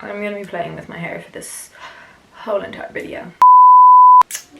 I'm gonna be playing with my hair for this whole entire video.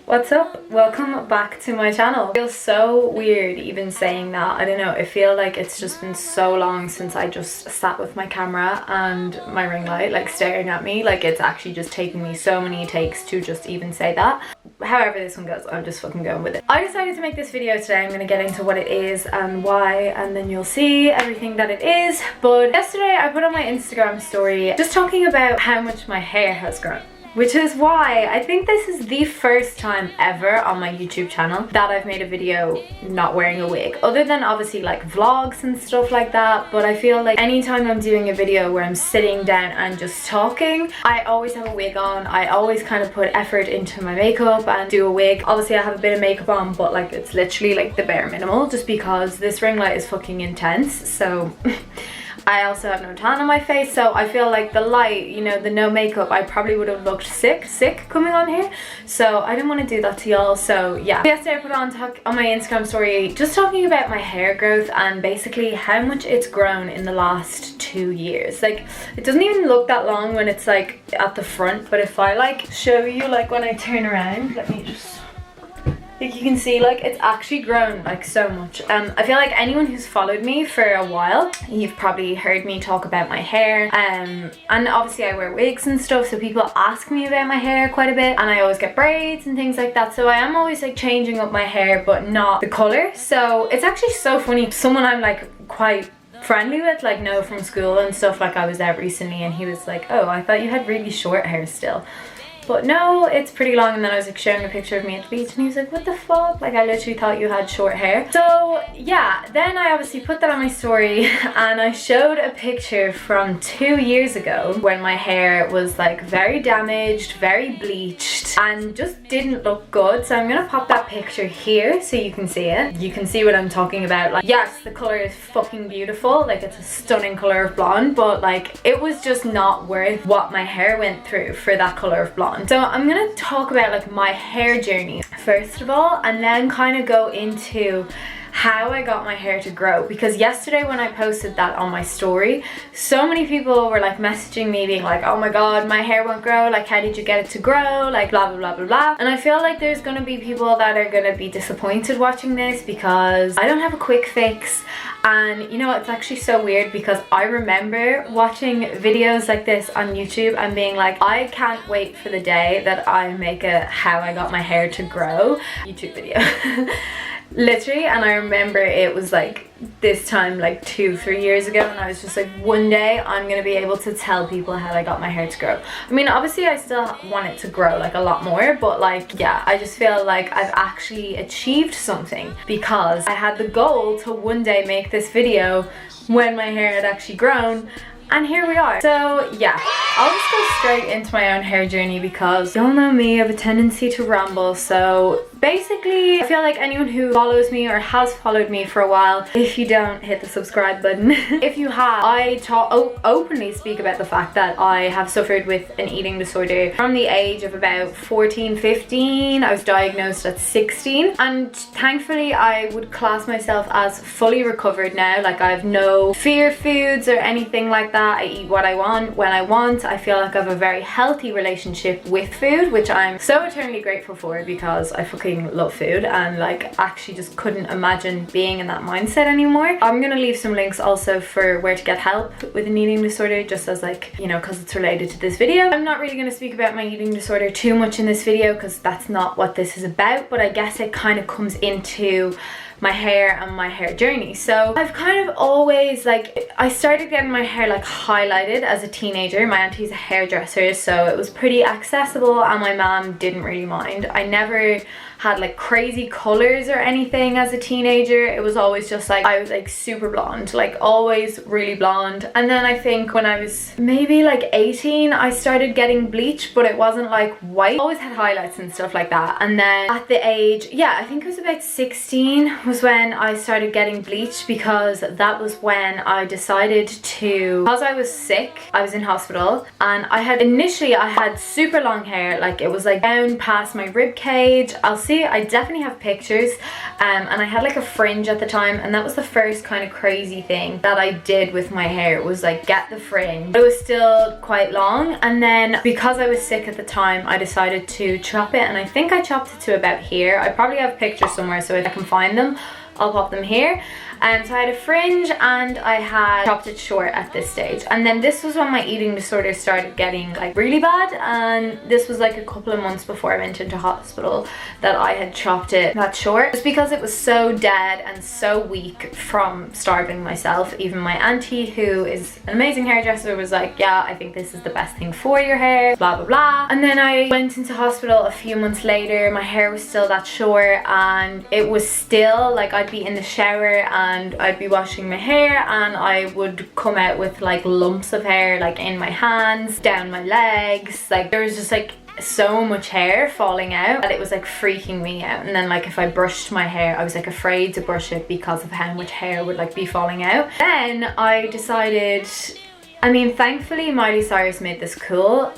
What's up? Welcome back to my channel. It feels so weird even saying that. I don't know, I feel like it's just been so long since I just sat with my camera and my ring light like staring at me. Like it's actually just taken me so many takes to just even say that. However this one goes, I'm just fucking going with it. I decided to make this video today. I'm gonna get into what it is and why, and then you'll see everything that it is. But yesterday I put on my Instagram story just talking about how much my hair has grown. Which is why I think this is the first time ever on my YouTube channel that I've made a video not wearing a wig, other than obviously like vlogs and stuff like that. But I feel like anytime I'm doing a video where I'm sitting down and just talking, I always have a wig on. I always kind of put effort into my makeup and do a wig. Obviously I have a bit of makeup on, but like it's literally like the bare minimal just because this ring light is fucking intense. So I also have no tan on my face, so I feel like the light, you know, the no makeup, I probably would have looked sick coming on here. So I didn't want to do that to y'all. So yeah, yesterday I put on my Instagram story just talking about my hair growth and basically how much it's grown in the last 2 years. Like it doesn't even look that long when it's like at the front, but if I like show you like when I turn around, let me just, like you can see, like it's actually grown like so much. I feel like anyone who's followed me for a while, you've probably heard me talk about my hair, and obviously I wear wigs and stuff, so people ask me about my hair quite a bit, and I always get braids and things like that, so I am always like changing up my hair but not the color. So it's actually so funny, someone I'm like quite friendly with, like know from school and stuff, like I was out recently and he was like, oh, I thought you had really short hair still. But no, it's pretty long. And then I was like showing a picture of me at the beach and he was like, what the fuck? Like I literally thought you had short hair. So yeah, then I obviously put that on my story and I showed a picture from 2 years ago when my hair was like very damaged, very bleached and just didn't look good. So I'm gonna pop that picture here so you can see it. You can see what I'm talking about. Like yes, the color is fucking beautiful. Like it's a stunning color of blonde, but like it was just not worth what my hair went through for that color of blonde. So I'm gonna talk about like my hair journey first of all, and then kind of go into how I got my hair to grow, because yesterday when I posted that on my story, so many people were like messaging me being like, oh my god, my hair won't grow, like how did you get it to grow, like blah blah blah blah blah. And I feel like there's gonna be people that are gonna be disappointed watching this because I don't have a quick fix. And you know, it's actually so weird because I remember watching videos like this on YouTube and being like, I can't wait for the day that I make a how I got my hair to grow YouTube video. Literally. And I remember it was like this time like 2-3 years ago, and I was just like, one day I'm gonna be able to tell people how I got my hair to grow. I mean obviously I still want it to grow like a lot more, but like yeah, I just feel like I've actually achieved something because I had the goal to one day make this video when my hair had actually grown. And here we are. So yeah, I'll just go straight into my own hair journey because y'all know me, I have a tendency to ramble. So basically I feel like anyone who follows me or has followed me for a while, if you don't, hit the subscribe button. If you have, I openly speak about the fact that I have suffered with an eating disorder from the age of about 14-15. I was diagnosed at 16, and thankfully I would class myself as fully recovered now. Like I have no fear foods or anything like that. I eat what I want when I want. I feel like I have a very healthy relationship with food, which I'm so eternally grateful for because I fucking love food and like actually just couldn't imagine being in that mindset anymore. I'm gonna leave some links also for where to get help with an eating disorder, just as like, you know, because it's related to this video. I'm not really going to speak about my eating disorder too much in this video because that's not what this is about, but I guess it kind of comes into my hair and my hair journey. So I've kind of always like, I started getting my hair like highlighted as a teenager. My auntie's a hairdresser, so it was pretty accessible and my mom didn't really mind. I never had like crazy colors or anything as a teenager. It was always just like, I was like super blonde, like always really blonde. And then I think when I was maybe like 18, I started getting bleach, but it wasn't like white. I always had highlights and stuff like that. And then at the age, yeah, I think it was about 16 was when I started getting bleached, because that was when I decided to, because I was sick, I was in hospital, and I had super long hair, like it was like down past my rib cage. I definitely have pictures, and I had like a fringe at the time, and that was the first kind of crazy thing that I did with my hair, was like get the fringe. It was still quite long, and then because I was sick at the time, I decided to chop it, and I think I chopped it to about here. I probably have pictures somewhere, so if I can find them, I'll pop them here. So I had a fringe, and I had chopped it short at this stage. And then this was when my eating disorder started getting like really bad, and this was like a couple of months before I went into hospital that I had chopped it that short, just because it was so dead and so weak from starving myself. Even my auntie, who is an amazing hairdresser, was like, yeah, I think this is the best thing for your hair, blah blah blah. And then I went into hospital a few months later. My hair was still that short, and it was still like, I'd be in the shower and I'd be washing my hair, and I would come out with like lumps of hair like in my hands, down my legs. Like there was just like so much hair falling out that it was like freaking me out. And then like if I brushed my hair, I was like afraid to brush it because of how much hair would like be falling out. Then I decided, I mean, thankfully Miley Cyrus made this cool.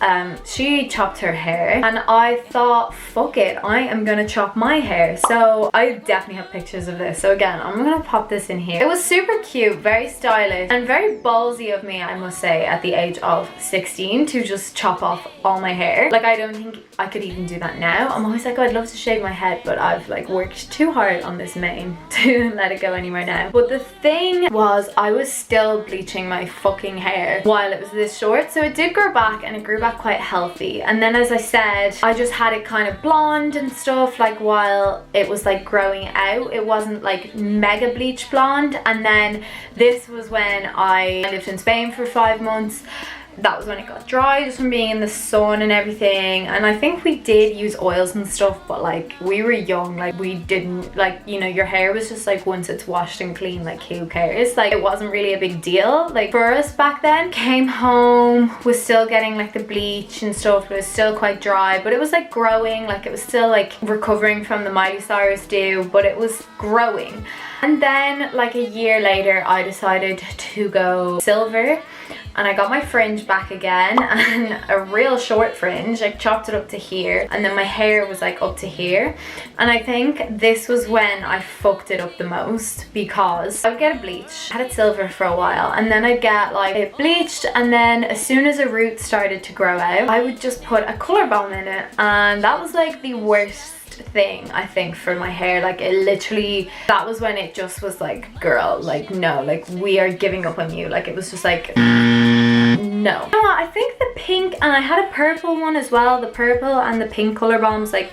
She chopped her hair, and I thought, fuck it, I am gonna chop my hair. So I definitely have pictures of this. So again, I'm gonna pop this in here. It was super cute, very stylish, and very ballsy of me, I must say, at the age of 16 to just chop off all my hair. Like I don't think I could even do that now. I'm always like, oh, I'd love to shave my head, but I've like worked too hard on this mane to let it go anywhere now. But the thing was, I was still bleaching my fucking hair while it was this short, so it did grow back, and it grew back quite healthy. And then, as I said, I just had it kind of blonde and stuff, like while it was like growing out. It wasn't like mega bleach blonde. And then this was when I lived in Spain for 5 months. That was when it got dry, just from being in the sun and everything. And I think we did use oils and stuff, but like we were young, like we didn't, like, you know, your hair was just like, once it's washed and clean, like who cares? Like it wasn't really a big deal like for us back then. Came home, was still getting like the bleach and stuff, but it was still quite dry, but it was like growing, like it was still like recovering from the Miley Cyrus do, but it was growing. And then like a year later, I decided to go silver, and I got my fringe back again, and a real short fringe. I chopped it up to here, and then my hair was like up to here. And I think this was when I fucked it up the most, because I would get a bleach, I had it silver for a while, and then I'd get like it bleached, and then as soon as a root started to grow out, I would just put a colour balm in it, and that was like the worst thing I think for my hair. Like it literally, that was when it just was like, girl, like no, like we are giving up on you. Like it was just like no. You know what, I think the pink, and I had a purple one as well, the purple and the pink colour balms, like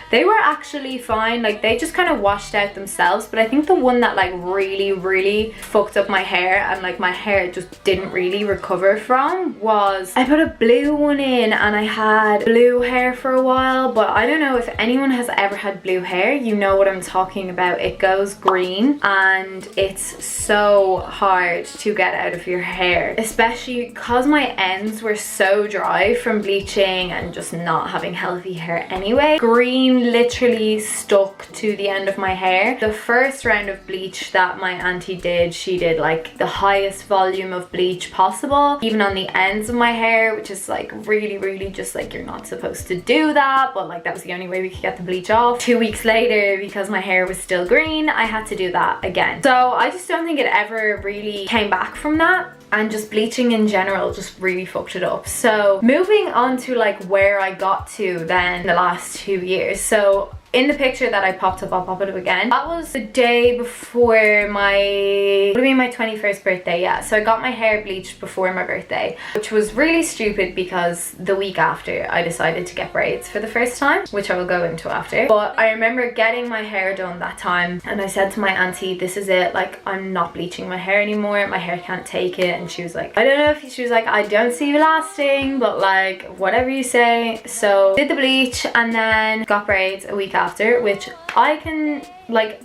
they were actually fine. Like they just kind of washed out themselves. But I think the one that like really fucked up my hair, and like my hair just didn't really recover from, was I put a blue one in, and I had blue hair for a while. But I don't know if anyone has ever had blue hair, you know what I'm talking about. It goes green, and it's so hard to get out of your hair, especially because my ends were so dry from bleaching and just not having healthy hair anyway. Green literally stuck to the end of my hair. The first round of bleach that my auntie did, she did like the highest volume of bleach possible, even on the ends of my hair, which is like really just like, you're not supposed to do that, but like that was the only way we could get the bleach off. 2 weeks later, because my hair was still green, I had to do that again. So I just don't think it ever really came back from that. And just bleaching in general just really fucked it up. So moving on to like where I got to then in the last 2 years. So in the picture that I popped up, I'll pop it up again, that was the day before my, would have been my 21st birthday, yeah. So I got my hair bleached before my birthday, which was really stupid because the week after I decided to get braids for the first time, which I will go into after. But I remember getting my hair done that time, and I said to my auntie, this is it, like I'm not bleaching my hair anymore, my hair can't take it. And she was like, I don't know if, she was like, I don't see you lasting, but like whatever you say. So did the bleach, and then got braids a week after, which I can like,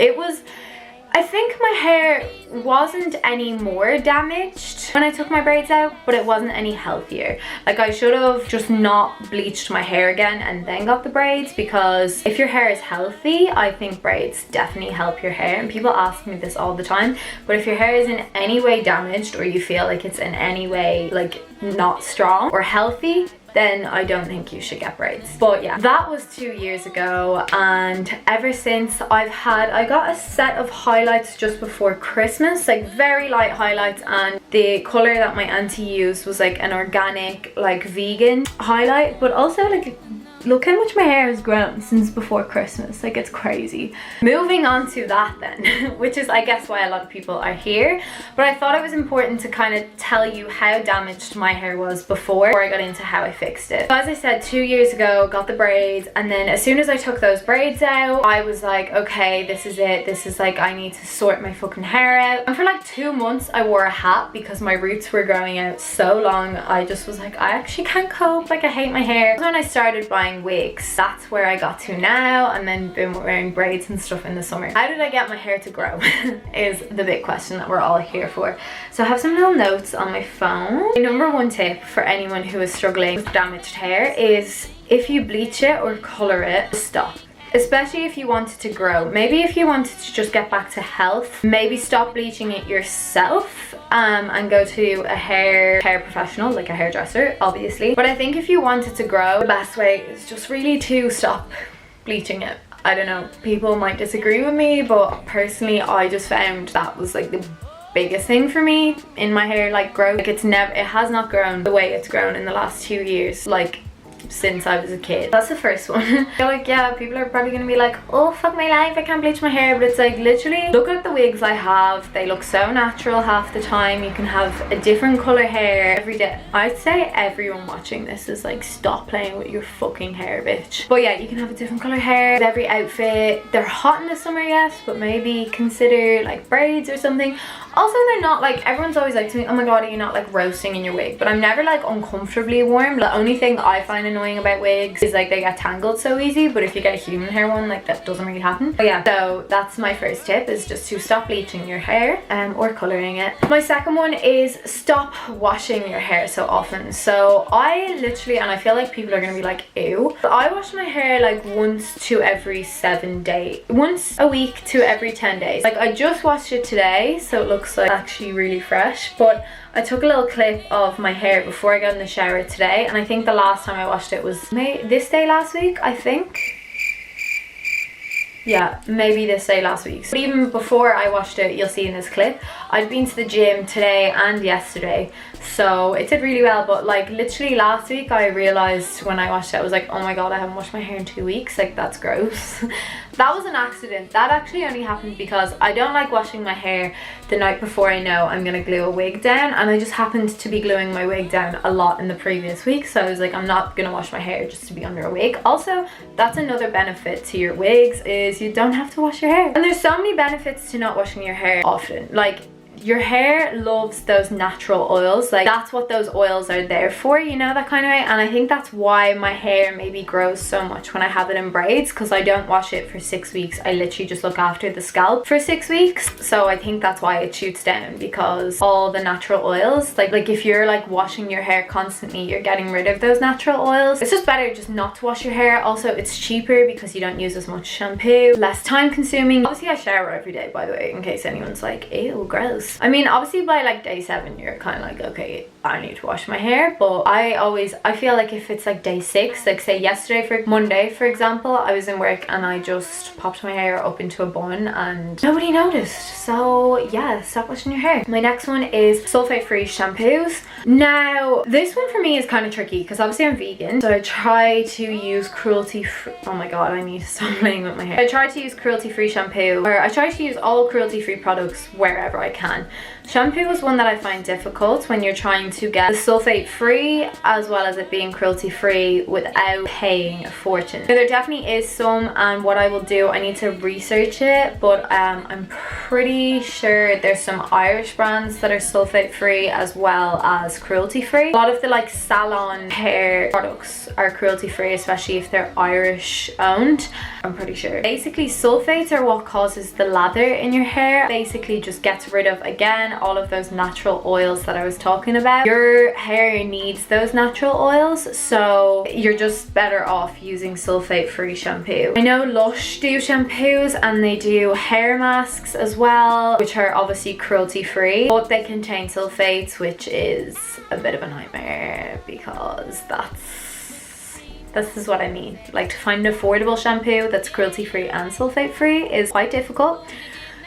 it was I think my hair wasn't any more damaged when I took my braids out, but it wasn't any healthier. Like, I should have just not bleached my hair again and then got the braids, because if your hair is healthy, I think braids definitely help your hair. And people ask me this all the time, but if your hair is in any way damaged, or you feel like it's in any way like not strong or healthy, then I don't think you should get braids. But yeah, that was 2 years ago, and ever since I got a set of highlights just before Christmas, like very light highlights, and the color that my auntie used was like an organic, like vegan highlight. But also, like, look how much my hair has grown since before Christmas. Like, it's crazy. Moving on to that then, which is I guess why a lot of people are here. But I thought it was important to kind of tell you how damaged my hair was before I got into how I fixed it. So as I said, 2 years ago, got the braids, and then as soon as I took those braids out, I was like, okay, this is it. This is like, I need to sort my fucking hair out. And for like 2 months, I wore a hat because my roots were growing out so long. I just was like, I actually can't cope. Like, I hate my hair. So when I started buying wigs, that's where I got to now, and then been wearing braids and stuff in the summer. How did I get my hair to grow is the big question that we're all here for. So I have some little notes on my phone. My number one tip for anyone who is struggling with damaged hair is, if you bleach it or color it, stop. Especially if you want it to grow. Maybe if you wanted to just get back to health, maybe stop bleaching it yourself and go to a hair professional, like a hairdresser, obviously. But I think if you want it to grow, the best way is just really to stop bleaching it. I don't know, people might disagree with me, but personally I just found that was like the biggest thing for me in my hair, like growth. Like, it has not grown the way it's grown in the last 2 years, like since I was a kid. That's the first one. I feel like, yeah, people are probably gonna be like, oh fuck my life, I can't bleach my hair, but it's like, literally look at the wigs I have. They look so natural half the time. You can have a different color hair every day. I'd say everyone watching this is like, stop playing with your fucking hair, bitch. But yeah, you can have a different color hair with every outfit. They're hot in the summer, yes, but maybe consider like braids or something. Also, they're not like, everyone's always like to me, oh my god, are you not like roasting in your wig? But I'm never like uncomfortably warm. The only thing I find annoying about wigs is like they get tangled so easy, but if you get a human hair one, like that doesn't really happen. But yeah, so that's my first tip, is just to stop bleaching your hair or coloring it. My second one is stop washing your hair so often. So I literally, and I feel like people are gonna be like, ew, but I wash my hair like once to every 7 days, once a week to every 10 days. Like, I just washed it today, so it looks like actually really fresh, but I took a little clip of my hair before I got in the shower today, and I think the last time I washed it was this day last week, I think. Yeah, maybe this day last week. But even before I washed it, you'll see in this clip, I've been to the gym today and yesterday, so it did really well. But like, literally last week I realized when I washed it, I was like, oh my god, I haven't washed my hair in 2 weeks. Like, that's gross. That was an accident. That actually only happened because I don't like washing my hair the night before I know I'm gonna glue a wig down, and I just happened to be gluing my wig down a lot in the previous week, so I was like, I'm not gonna wash my hair just to be under a wig. Also, that's another benefit to your wigs, is you don't have to wash your hair. And there's so many benefits to not washing your hair often. Like, your hair loves those natural oils. Like, that's what those oils are there for, you know, that kind of way. And I think that's why my hair maybe grows so much when I have it in braids, because I don't wash it for 6 weeks. I literally just look after the scalp for 6 weeks. So I think that's why it shoots down, because all the natural oils, like if you're like washing your hair constantly, you're getting rid of those natural oils. It's just better just not to wash your hair. Also, it's cheaper because you don't use as much shampoo, less time consuming. Obviously, I shower every day, by the way, in case anyone's like, ew, gross. I mean, obviously by like day 7 you're kind of like, okay, I need to wash my hair. But I feel like if it's like day 6, like say yesterday, for Monday for example, I was in work and I just popped my hair up into a bun and nobody noticed. So yeah, stop washing your hair. My next one is sulfate free shampoos. Now this one for me is kind of tricky because obviously I'm vegan, so I try to use cruelty free, oh my god, I need to stop playing with my hair. I try to use cruelty free shampoo, or I try to use all cruelty free products wherever I can. Shampoo is one that I find difficult when you're trying to get the sulfate free as well as it being cruelty free without paying a fortune. So there definitely is some, and what I will do, I need to research it, but I'm pretty sure there's some Irish brands that are sulfate free as well as cruelty free. A lot of the like salon hair products are cruelty free, especially if they're Irish owned, I'm pretty sure. Basically sulfates are what causes the lather in your hair. Basically just gets rid of, again, all of those natural oils that I was talking about. Your hair needs those natural oils, so you're just better off using sulfate free shampoo. I know Lush do shampoos and they do hair masks as well, which are obviously cruelty free, but they contain sulfates, which is a bit of a nightmare because this is what I mean. Like, to find an affordable shampoo that's cruelty free and sulfate free is quite difficult.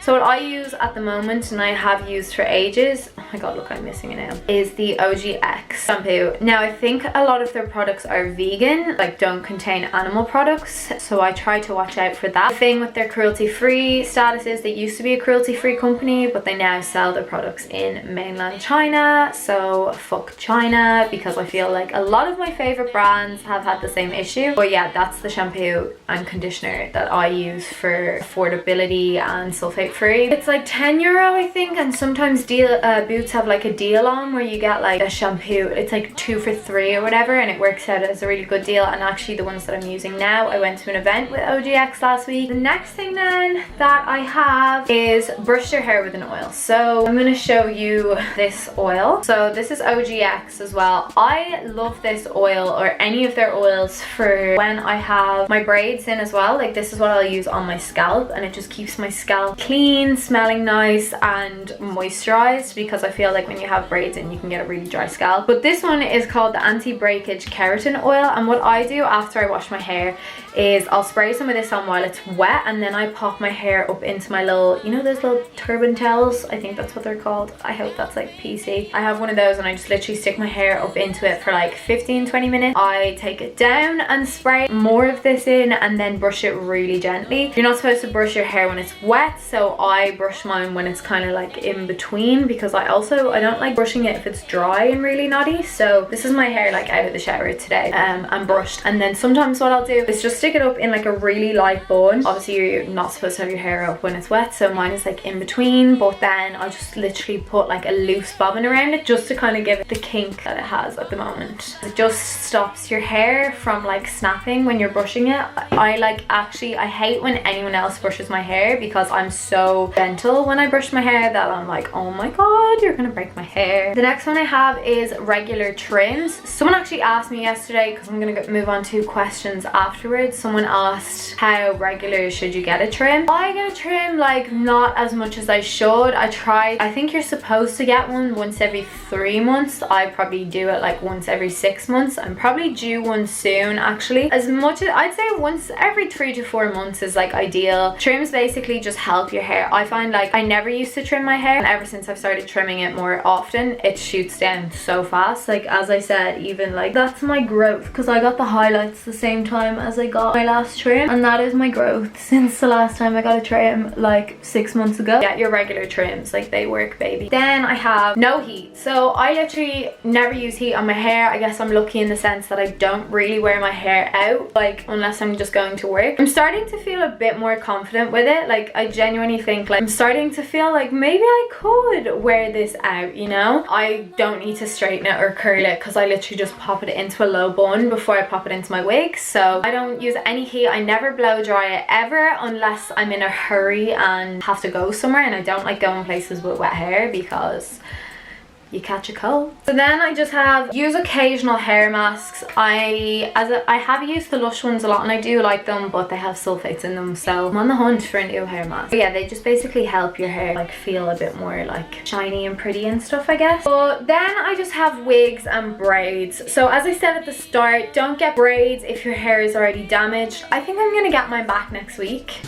So what I use at the moment, and I have used for ages, oh my god, look, I'm missing it now, is the OGX shampoo. Now I think a lot of their products are vegan, like don't contain animal products, so I try to watch out for that. The thing with their cruelty free status is they used to be a cruelty free company, but they now sell their products in mainland China, so fuck China, because I feel like a lot of my favorite brands have had the same issue. But yeah, that's the shampoo and conditioner that I use for affordability and sulfate free. It's like €10 I think, and sometimes Boots have like a deal on where you get like a shampoo, it's like 2 for 3 or whatever, and it works out as a really good deal. And actually the ones that I'm using now, I went to an event with OGX last week. The next thing then that I have is brush your hair with an oil. So I'm going to show you this oil. So this is OGX as well. I love this oil, or any of their oils, for when I have my braids in as well. Like, this is what I'll use on my scalp, and it just keeps my scalp clean, smelling nice and moisturized, because I feel like when you have braids in, you can get a really dry scalp. But this one is called the anti-breakage keratin oil, and what I do after I wash my hair is I'll spray some of this on while it's wet, and then I pop my hair up into my little, you know those little turban towels, I think that's what they're called, I hope that's like PC. I have one of those, and I just literally stick my hair up into it for like 15-20 minutes. I take it down and spray more of this in, and then brush it really gently. You're not supposed to brush your hair when it's wet, so I brush mine when it's kind of like in between, because I don't like brushing it if it's dry and really knotty. So this is my hair like out of the shower today, and brushed. And then sometimes what I'll do is just stick it up in like a really light bun. Obviously you're not supposed to have your hair up when it's wet, so mine is like in between, but then I'll just literally put like a loose bobbin around it, just to kind of give it the kink that it has at the moment. It just stops your hair from like snapping when you're brushing it. I hate when anyone else brushes my hair, because I'm so gentle when I brush my hair that I'm like, oh my god, you're gonna break my hair. The next one I have is regular trims. Someone actually asked me yesterday, because I'm gonna move on to questions afterwards. Someone asked, how regular should you get a trim? I get a trim like not as much as I should. I think you're supposed to get one once every 3 months. I probably do it like once every 6 months. I'm probably due one soon actually. As much as I'd say once every 3 to 4 months is like ideal. Trims basically just help your hair. I find like I never used to trim my hair, and ever since I've started trimming it more often, it shoots down so fast. Like, as I said, even like that's my growth, because I got the highlights the same time as I got my last trim, and that is my growth since the last time I got a trim like 6 months ago. Get your regular trims, like they work, baby. Then I have no heat. So I literally never use heat on my hair. I guess I'm lucky in the sense that I don't really wear my hair out, like unless I'm just going to work. I'm starting to feel a bit more confident with it. Like, I genuinely think like I'm starting to feel like maybe I could wear this out, you know? I don't need to straighten it or curl it, because I literally just pop it into a low bun before I pop it into my wig. So I don't use any heat. I never blow dry it ever, unless I'm in a hurry and have to go somewhere, and I don't like going places with wet hair because you catch a cold. So then I just use occasional hair masks. I have used the Lush ones a lot, and I do like them, but they have sulfates in them, so I'm on the hunt for a new hair mask. But yeah, they just basically help your hair like feel a bit more like shiny and pretty and stuff, I guess. But then I just have wigs and braids. So as I said at the start, don't get braids if your hair is already damaged. I think I'm gonna get mine back next week.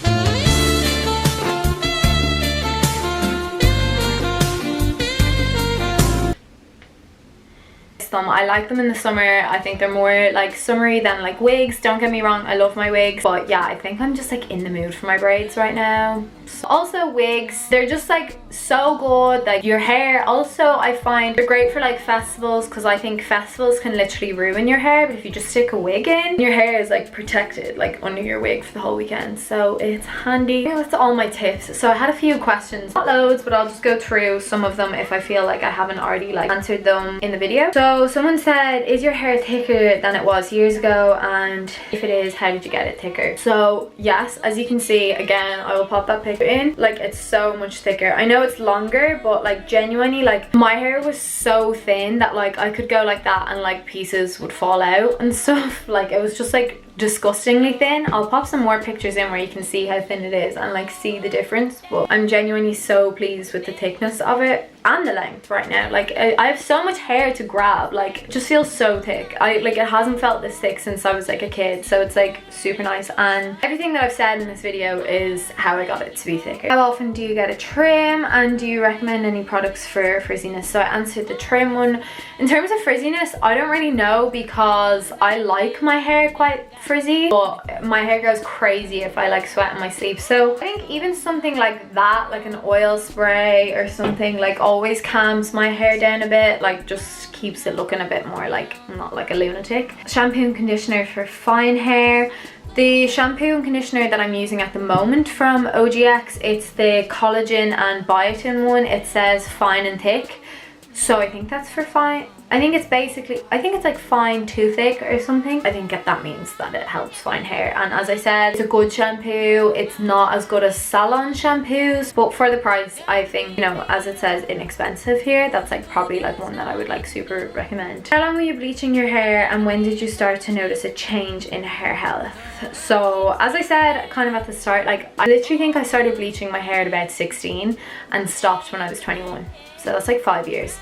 them. I like them in the summer. I think they're more like summery than like wigs. Don't get me wrong, I love my wigs, but yeah, I think I'm just like in the mood for my braids right now. Also wigs, they're just like so good. Like your hair also, I find they're great for like festivals, because I think festivals can literally ruin your hair, but if you just stick a wig in, your hair is like protected like under your wig for the whole weekend, so it's handy. That's all my tips. So I had a few questions, not loads, but I'll just go through some of them if I feel like I haven't already like answered them in the video. So someone said, is your hair thicker than it was years ago, and if it is, how did you get it thicker? So yes, as you can see, again, I will pop that picture in, like it's so much thicker. I know it's longer, but like genuinely, like my hair was so thin that like I could go like that and like pieces would fall out and stuff. Like it was just like disgustingly thin. I'll pop some more pictures in where you can see how thin it is and like see the difference, but I'm genuinely so pleased with the thickness of it and the length right now. Like I have so much hair to grab, like it just feels so thick. Like it hasn't felt this thick since I was like a kid, so it's like super nice. And everything that I've said in this video is how I got it to be thicker. How often do you get a trim, and do you recommend any products for frizziness? So I answered the trim one. In terms of frizziness, I don't really know, because I like my hair quite frizzy, but my hair goes crazy if I like sweat in my sleep. So I think even something like that, like an oil spray or something, like always calms my hair down a bit, like just keeps it looking a bit more like not like a lunatic. Shampoo and conditioner for fine hair. The shampoo and conditioner that I'm using at the moment from OGX, it's the collagen and biotin one. It says fine and thick, so I think that's for fine. I think it's basically, I think it's like fine to thick or something. I think that means that it helps fine hair. And as I said, it's a good shampoo. It's not as good as salon shampoos, but for the price, I think, you know, as it says, inexpensive here, that's like probably like one that I would like super recommend. How long were you bleaching your hair, and when did you start to notice a change in hair health? So as I said kind of at the start, like I literally think I started bleaching my hair at about 16 and stopped when I was 21. So that's like 5 years.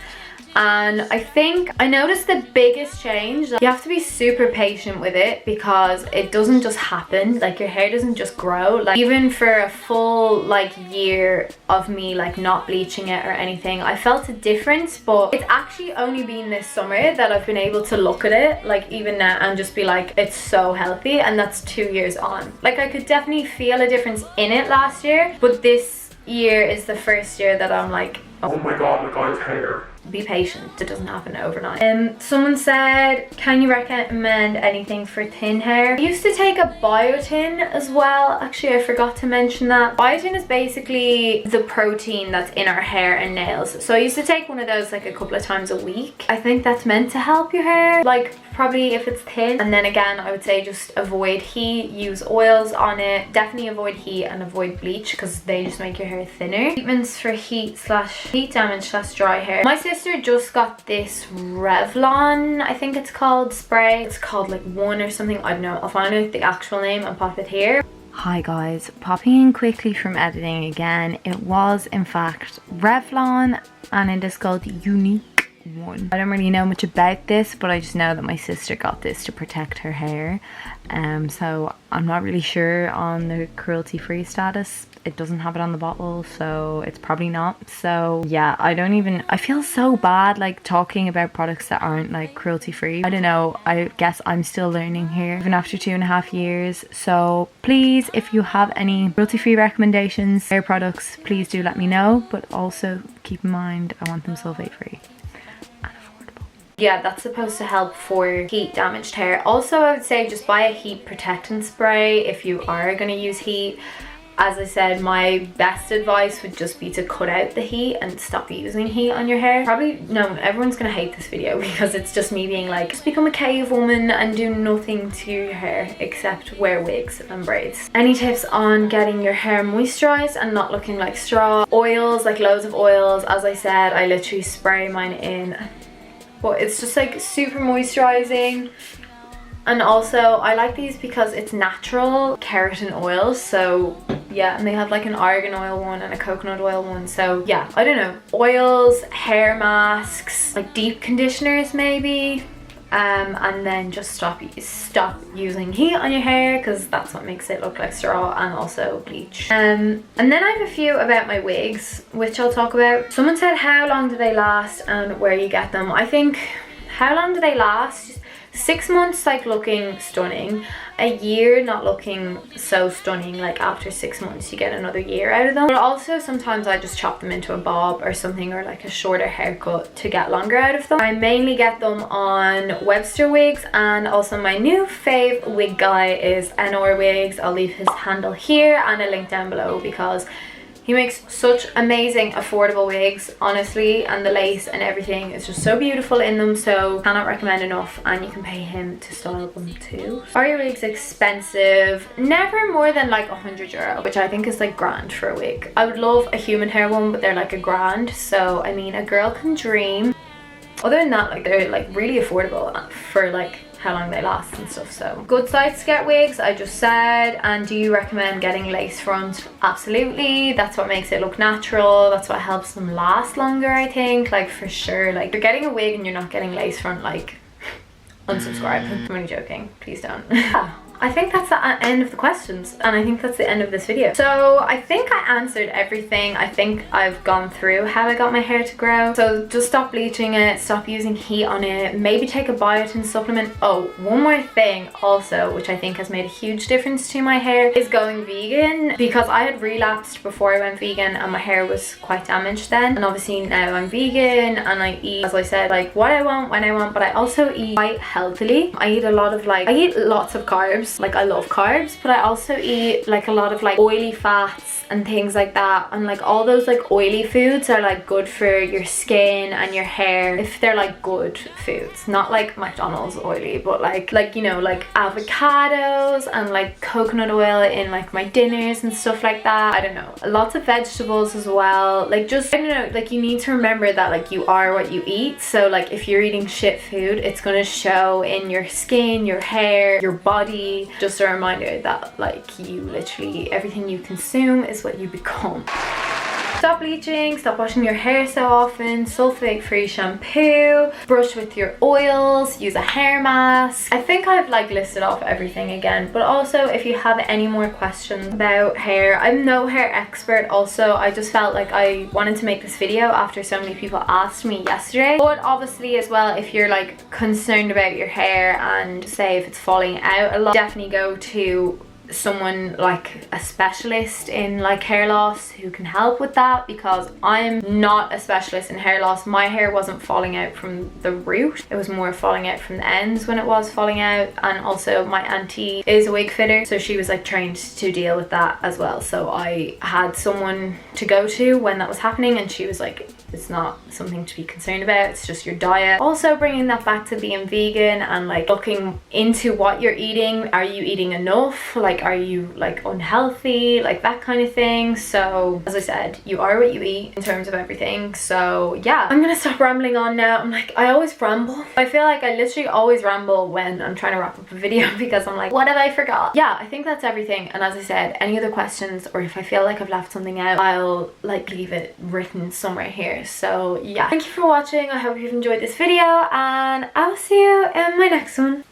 And I think I noticed the biggest change. You have to be super patient with it, because it doesn't just happen. Like your hair doesn't just grow. Like even for a full like year of me like not bleaching it or anything, I felt a difference, but it's actually only been this summer that I've been able to look at it like even now and just be like, it's so healthy. And that's 2 years on. Like I could definitely feel a difference in it last year, but this year is the first year that I'm like, oh my god, the guy's hair. Be patient, it doesn't happen overnight. Someone said, can you recommend anything for thin hair? I used to take a biotin as well. Actually, I forgot to mention that. Biotin is basically the protein that's in our hair and nails. So I used to take one of those like a couple of times a week. I think that's meant to help your hair, like probably if it's thin. And then again, I would say just avoid heat, use oils on it. Definitely avoid heat and avoid bleach, because they just make your hair thinner. Treatments for heat damage / dry hair. My sister just got this Revlon, I think it's called, spray. It's called like One or something, I don't know. I'll find out the actual name and pop it here. Hi guys, popping in quickly from editing again. It was in fact Revlon, and it is called Unique One. I don't really know much about this, but I just know that my sister got this to protect her hair. So I'm not really sure on the cruelty-free status. It doesn't have it on the bottle, so it's probably not. So yeah, I feel so bad like talking about products that aren't like cruelty-free. I don't know, I guess I'm still learning here even after 2.5 years. So please, if you have any cruelty-free recommendations, hair products, please do let me know. But also keep in mind, I want them sulfate-free. Yeah, that's supposed to help for heat damaged hair. Also, I would say just buy a heat protectant spray if you are going to use heat. As I said, my best advice would just be to cut out the heat and stop using heat on your hair. Probably, no, everyone's gonna hate this video because it's just me being like, just become a cave woman and do nothing to your hair except wear wigs and braids. Any tips on getting your hair moisturized and not looking like straw? Oils, like loads of oils. As I said, I literally spray mine in, but it's just like super moisturizing. And also I like these because it's natural keratin oils, so yeah, and they have like an argan oil one and a coconut oil one. So yeah, I don't know, oils, hair masks, like deep conditioners maybe, and then just stop using heat on your hair, because that's what makes it look like straw, and also bleach. And then I have a few about my wigs, which I'll talk about. Someone said, how long do they last and where you get them? I think how long do they last? 6 months like looking stunning, a year not looking so stunning. Like after 6 months you get another year out of them. But also sometimes I just chop them into a bob or something, or like a shorter haircut to get longer out of them. I mainly get them on Webster wigs, and also my new fave wig guy is NR Wigs. I'll leave his handle here and a link down below because he makes such amazing affordable wigs, honestly, and the lace and everything is just so beautiful in them, so cannot recommend enough. And you can pay him to style them too. Are your wigs expensive? Never more than like €100, which I think is like grand for a wig. I would love a human hair one, but they're like a grand, so I mean a girl can dream. Other than that, like they're like really affordable for like how long they last and stuff. So good sites to get wigs, I just said. And do you recommend getting lace front? Absolutely. That's what makes it look natural. That's what helps them last longer, I think. Like for sure, like you're getting a wig and you're not getting lace front, like unsubscribe. I'm only joking, please don't. I think that's the end of the questions, and I think that's the end of this video. So I think I answered everything. I think I've gone through how I got my hair to grow. So just stop bleaching it, stop using heat on it, maybe take a biotin supplement. Oh, one more thing also, which I think has made a huge difference to my hair, is going vegan, because I had relapsed before I went vegan and my hair was quite damaged then. And obviously now I'm vegan and I eat, as I said, like what I want when I want, but I also eat quite healthily. I eat a lot of I eat lots of carbs. Like I love carbs, but I also eat like a lot of like oily fats and things like that, and like all those like oily foods are like good for your skin and your hair if they're like good foods, not like McDonald's oily, but like you know, like avocados and like coconut oil in like my dinners and stuff like that. I don't know, lots of vegetables as well. Like just, I don't know, like you need to remember that like you are what you eat. So like if you're eating shit food, it's gonna show in your skin, your hair, your body. Just a reminder that like you literally, everything you consume is what you become. Stop bleaching, stop washing your hair so often, sulfate free shampoo, brush with your oils, use a hair mask. I think I've like listed off everything again, but also if you have any more questions about hair, I'm no hair expert. Also, I just felt like I wanted to make this video after so many people asked me yesterday. But obviously as well, if you're like concerned about your hair and say if it's falling out a lot, definitely go to someone like a specialist in like hair loss who can help with that, because I'm not a specialist in hair loss. My hair wasn't falling out from the root, it was more falling out from the ends when it was falling out. And also my auntie is a wig fitter, so she was like trained to deal with that as well. So I had someone to go to when that was happening, and she was like, it's not something to be concerned about, it's just your diet. Also bringing that back to being vegan and like looking into what you're eating. Are you eating enough? Like are you like unhealthy? Like that kind of thing. So as I said, you are what you eat in terms of everything. So yeah, I'm gonna stop rambling on now. I'm like, I always ramble. I feel like I literally always ramble when I'm trying to wrap up a video because I'm like, what have I forgot? Yeah, I think that's everything. And as I said, any other questions, or if I feel like I've left something out, I'll like leave it written somewhere here. So yeah, thank you for watching. I hope you've enjoyed this video, and I will see you in my next one.